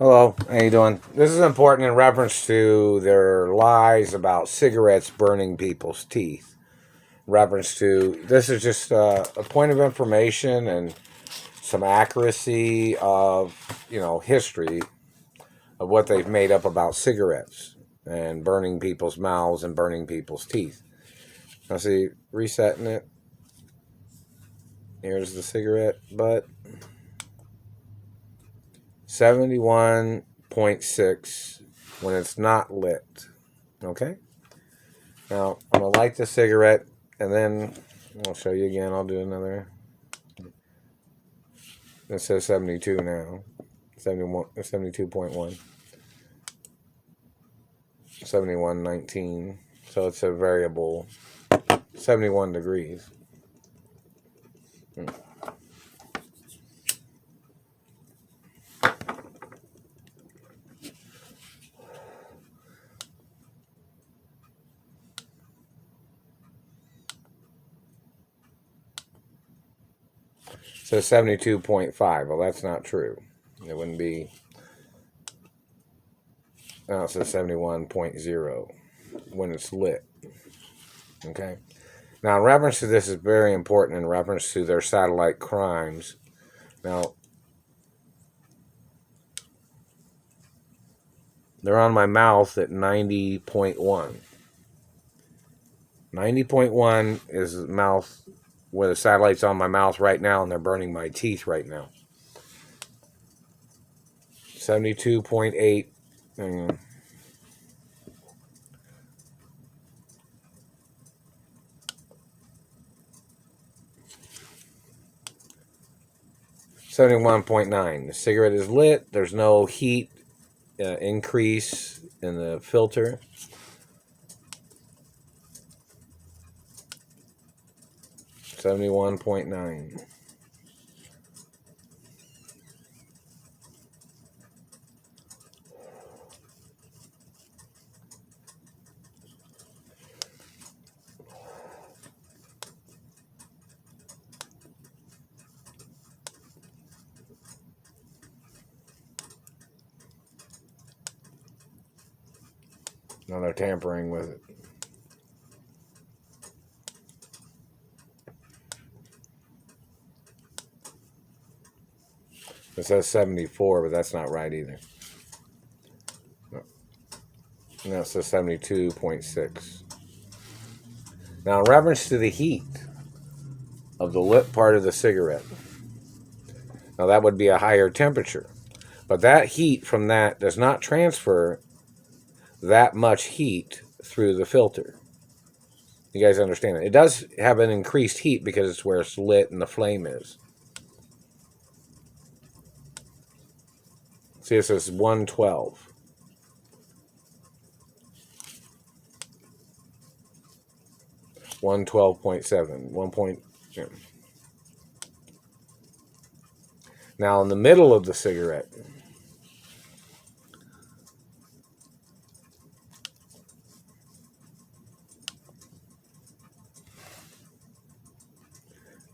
Hello, how you doing? This is important in reference to their lies about cigarettes burning people's teeth. Reference to this is just a point of information and some accuracy of history of what they've made up about cigarettes and burning people's mouths and burning people's teeth. Now see, resetting it. Here's the cigarette butt. 71.6 when it's not lit. Okay? Now, I'm going to light the cigarette, and then I'll show you again. I'll do another. It says 72 now. 71, 72.1. 71.19. So it's a variable 71 degrees. So 72.5. Well, that's not true. It wouldn't be. No, it says 71.0 when it's lit. Okay. Now, in reference to this is very important in reference to their satellite crimes. Now, they're on my mouth at 90.1. 90.1 is the mouth where the satellite's on my mouth right now, and they're burning my teeth right now. 72.8. 71.9. The cigarette is lit. There's no heat increase in the filter. 71.9. Now they're tampering with it. It says 74, but that's not right either. No, it says 72.6. Now, in reference to the heat of the lit part of the cigarette, now that would be a higher temperature. But that heat from that does not transfer that much heat through the filter. You guys understand it? It does have an increased heat because it's where it's lit and the flame is. See, this is 112. 112.7. 1 point. Yeah. Now, in the middle of the cigarette,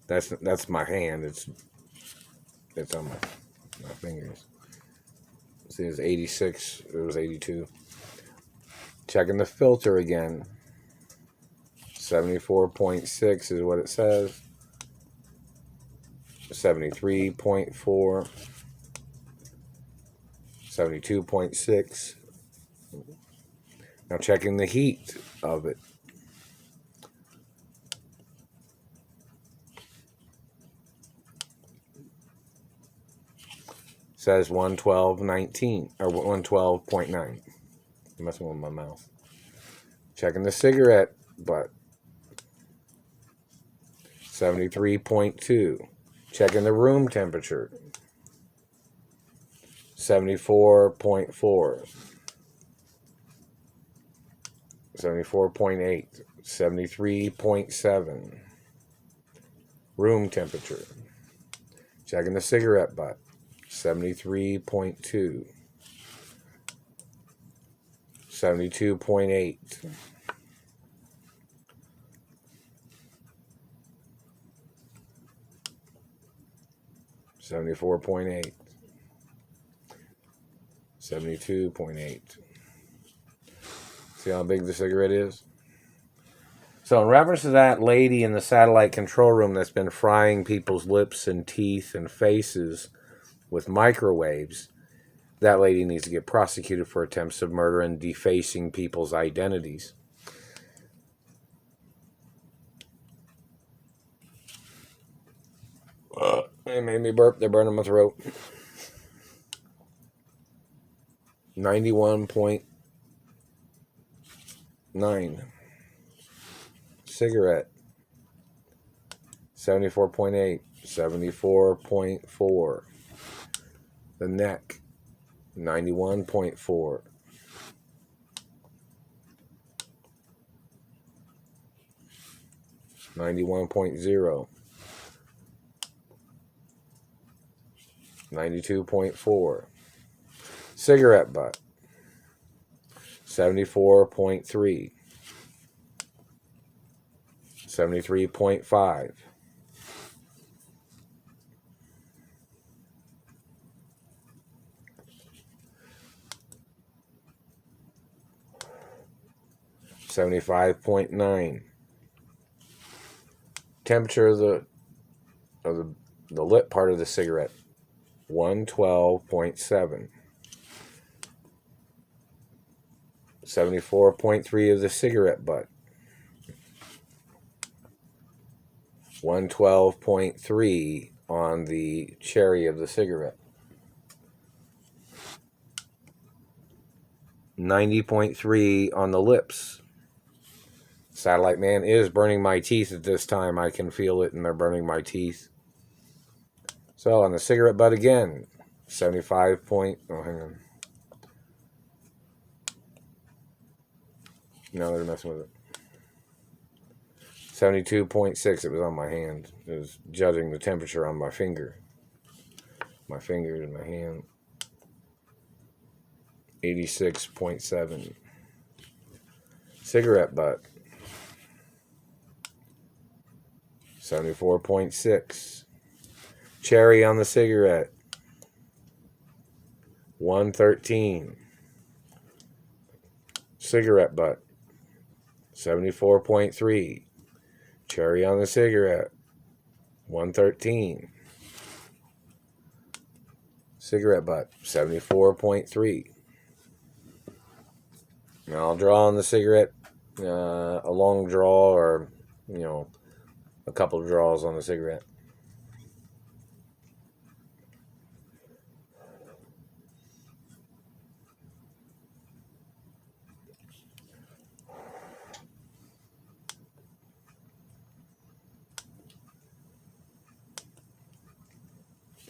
that's my hand. It's on my fingers. See, it's 86. It was 82. Checking the filter again. 74.6 is what it says. 73.4. 72.6. Now checking the heat of it. Says 112.19 or 112.9. I'm messing with my mouth. Checking the cigarette butt. 73.2. Checking the room temperature. 74.4. 74.8. 73.7. Room temperature. Checking the cigarette butt. 73.2. 72.8. 74.8. 72.8. See how big the cigarette is? So in reference to that lady in the satellite control room that's been frying people's lips and teeth and faces with microwaves, that lady needs to get prosecuted for attempts of murder and defacing people's identities. It made me burp. They're burning my throat. 91.9. Cigarette. 74.8. 74.4. The neck. 91.4. .0. 92.4. Cigarette butt. 74.3. 73.5. .9. Temperature of the lit part of the cigarette. 112.7. 74.3 of the cigarette butt. 112.3 on the cherry of the cigarette. 90.3 on the lips. Satellite man is burning my teeth at this time. I can feel it, and they're burning my teeth. So on the cigarette butt again, 75 point. Oh, hang on. No, they're messing with it. 72.6. It was on my hand. It was judging the temperature on my finger. My finger and my hand. 86.7. Cigarette butt. 74.6. Cherry on the cigarette. 113. Cigarette butt. 74.3. Cherry on the cigarette. 113. Cigarette butt. 74.3. Now I'll draw on the cigarette a long draw, or a couple of draws on the cigarette.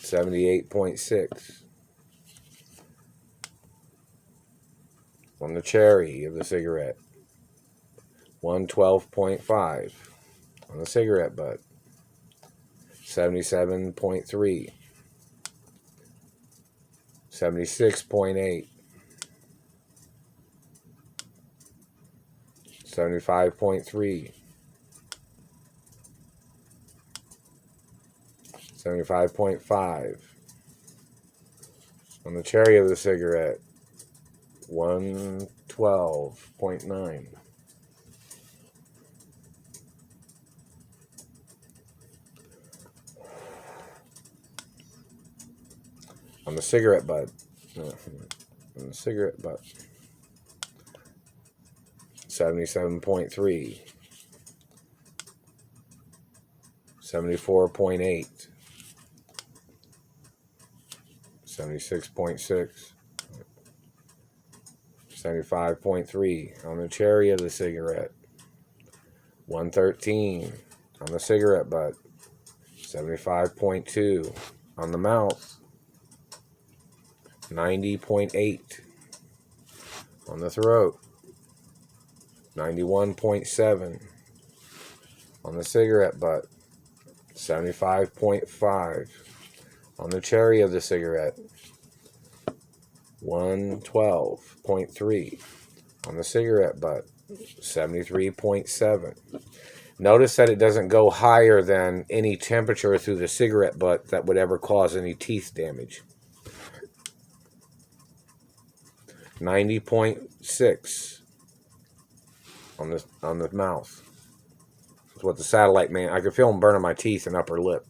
.6 on the cherry of the cigarette. 112.5 on the cigarette butt. 77.3. 76.8. 75.3. 75.5 on the cherry of the cigarette. 112.9. On the cigarette butt. On the cigarette butt. 77.3. 74.8. 76.6. 75.3 on the cherry of the cigarette. 113 on the cigarette butt. 75.2 on the mouth. 90.8 on the throat. 91.7 on the cigarette butt. 75.5 on the cherry of the cigarette. 112.3 on the cigarette butt. 73.7. Notice that it doesn't go higher than any temperature through the cigarette butt that would ever cause any teeth damage. 90.6 on the mouth. That's what the satellite man. I could feel him burning my teeth and upper lip.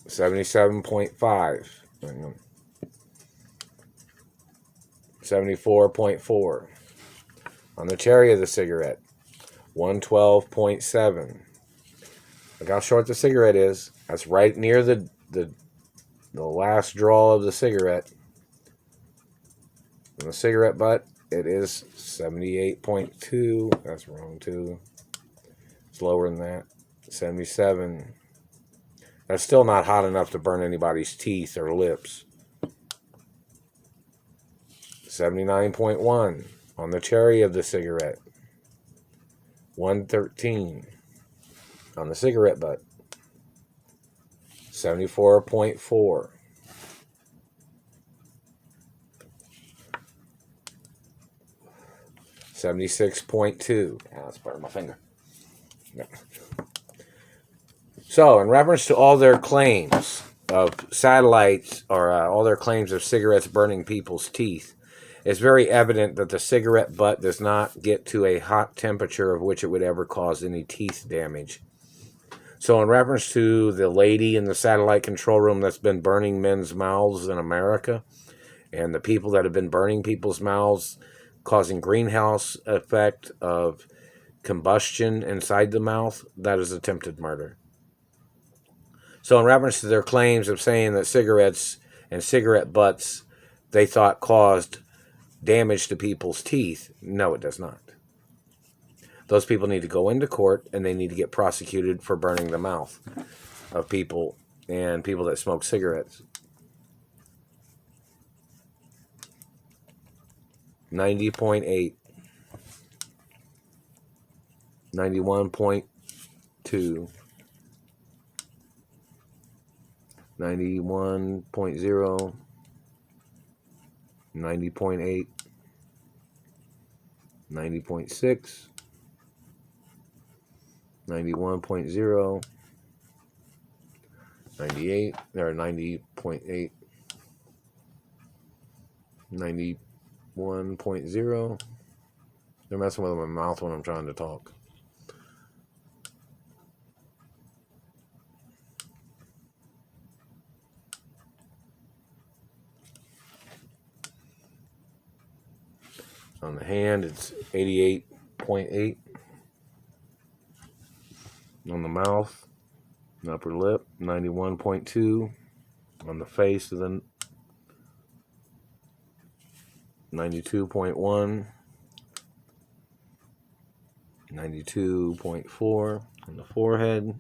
$77.5. 74.4 on the cherry of the cigarette. 112.7. Look how short the cigarette is. That's right near the last draw of the cigarette. And the cigarette butt, it is 78.2. That's wrong too. It's lower than that. 77. That's still not hot enough to burn anybody's teeth or lips. 79.1 on the cherry of the cigarette. 113 on the cigarette butt. 74.4. $76.2. That's part of my finger. No. So, in reference to all their claims of satellites, or all their claims of cigarettes burning people's teeth, it's very evident that the cigarette butt does not get to a hot temperature of which it would ever cause any teeth damage. So, in reference to the lady in the satellite control room that's been burning men's mouths in America, and the people that have been burning people's mouths, causing greenhouse effect of combustion inside the mouth, that is attempted murder. So in reference to their claims of saying that cigarettes and cigarette butts they thought caused damage to people's teeth, no, it does not. Those people need to go into court and they need to get prosecuted for burning the mouth of people and people that smoke cigarettes. 90.8. 91.2. 91.0. 90.8. 90.6. 91.0. 98. Or 90.8. 91.0. They're messing with my mouth when I'm trying to talk. On the hand, it's 88.8. On the mouth, and upper lip, 91.2. On the face, then 92.1. 92.4 on the forehead.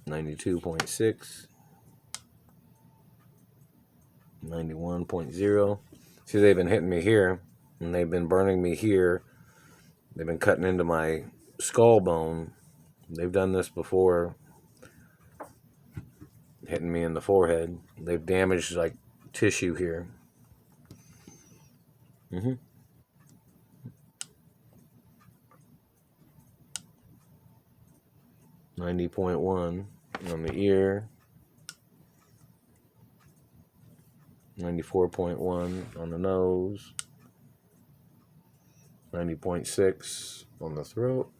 92.6. 91.0. See, they've been hitting me here, and they've been burning me here. They've been cutting into my skull bone. They've done this before, hitting me in the forehead. They've damaged, like, tissue here. 90.1 on the ear. 94.1 on the nose. 90.6 on the throat.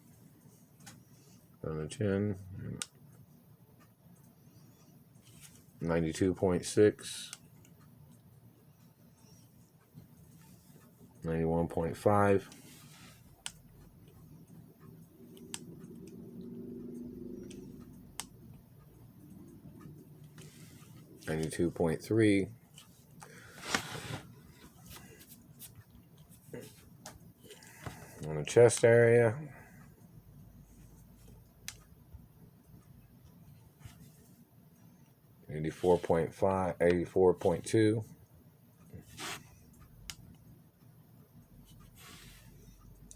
On the chin. 92.6. 91.5. 92.3. On the chest area. 84.5, 84.2.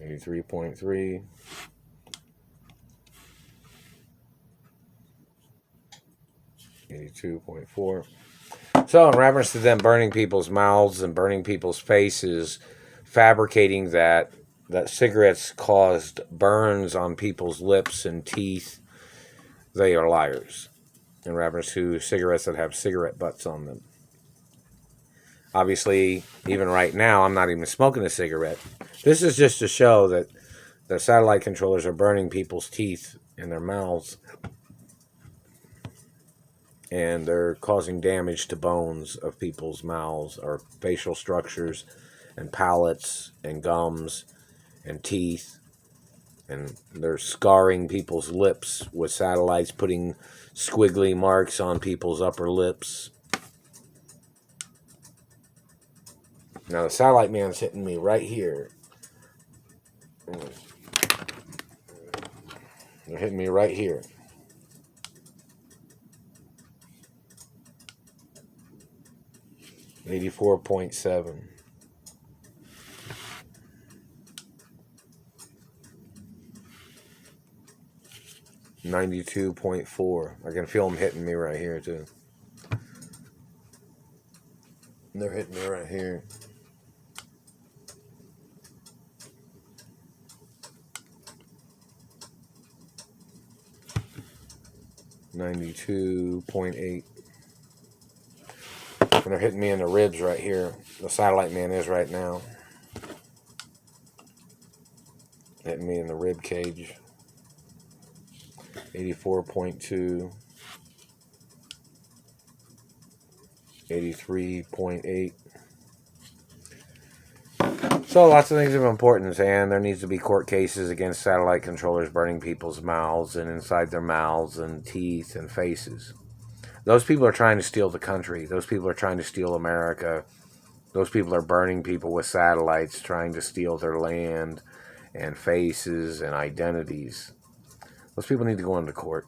83.3. 82.4. So in reference to them burning people's mouths and burning people's faces, fabricating that that cigarettes caused burns on people's lips and teeth, they are liars in reference to cigarettes that have cigarette butts on them. Obviously, even right now, I'm not even smoking a cigarette. This is just to show that the satellite controllers are burning people's teeth in their mouths, and they're causing damage to bones of people's mouths or facial structures and palates and gums and teeth. And they're scarring people's lips with satellites, putting squiggly marks on people's upper lips. Now the satellite man's hitting me right here. They're hitting me right here. $84.7. $92.4. I can feel them hitting me right here too. They're hitting me right here. $92.8. And they're hitting me in the ribs right here. The satellite man is right now. Hitting me in the rib cage. 84.2. 83.8. So lots of things of importance, and there needs to be court cases against satellite controllers burning people's mouths and inside their mouths and teeth and faces. Those people are trying to steal the country. Those people are trying to steal America. Those people are burning people with satellites, trying to steal their land and faces and identities. Those people need to go into court.